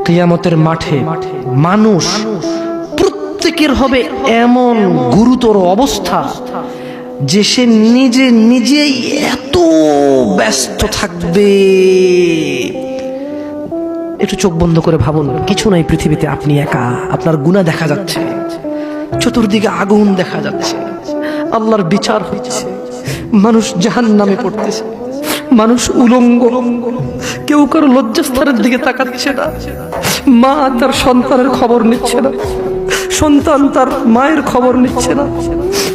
কিয়ামতের মাঠে মানুষ প্রত্যেকের হবে এমন গুরুতর অবস্থা যে সে নিজেই এত ব্যস্ত থাকবে। একটু চোখ বন্ধ করে ভাবুন, কিছু নাই পৃথিবীতে, আপনি একা, আপনার গুনাহ দেখা যাচ্ছে, চতুর্দিকে আগুন দেখা যাচ্ছে, আল্লাহর বিচার হচ্ছে, মানুষ জাহান্নামে পড়তেছে, মানুষ উলঙ্গ, কেউ কারো লজ্জাস্থানের দিকে তাকাচ্ছে না, মা তার সন্তানের খবর নিচ্ছে না, সন্তান তার মায়ের খবর নিচ্ছে না,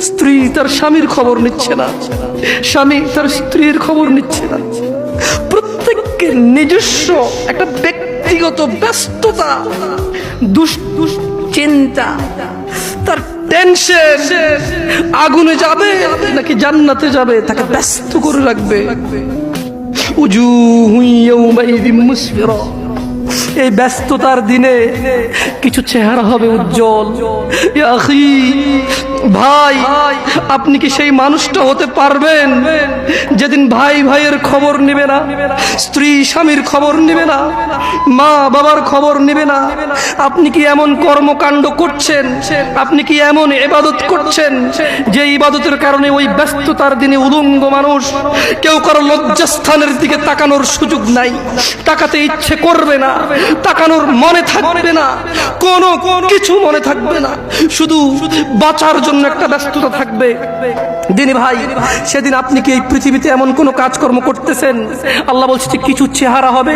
স্ত্রী তার স্বামীর খবর নিচ্ছে না, স্বামী তার স্ত্রীর খবর নিচ্ছে না। প্রত্যেকের নিজস্ব একটা ব্যক্তিগত ব্যস্ততা, দুশ্চিন্তা, তার টেনশন, আগুনে যাবে নাকি জান্নাতে যাবে তাকে ব্যস্ত করে রাখবে। উজুহু ইয়াউমাইযিন মুসফিরা, এই ব্যস্ততার দিনে কিছু চেহারা হবে উজ্জ্বল। ইয়া আখি, ভাই, আপনি কি সেই মানুষটা হতে পারবেন যেদিন ভাই ভাইয়ের খবর নেবে না, স্ত্রী স্বামীর খবর নেবে না, মা বাবার খবর নেবে না? আপনি কি এমন কর্মকাণ্ড করছেন, আপনি কি এমন ইবাদত করছেন যে ইবাদতের কারণে ওই ব্যস্ততার দিনে উলঙ্গ মানুষ, কেউ কারো লজ্জাস্থানের দিকে তাকানোর সুযোগ নাই, তাকাতে ইচ্ছে করবে না, তাকানোর মনে থাকবে না, কোনো কিছু মনে থাকবে না, শুধু বাঁচার জন্য একটা ব্যস্ততা থাকবে। দিনী ভাই, সেদিন আপনি কি এই পৃথিবীতে এমন কোনো কাজকর্ম করতেছেন? আল্লাহ বলছে কিছু চেহারা হবে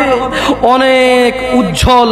অনেক উজ্জ্বল।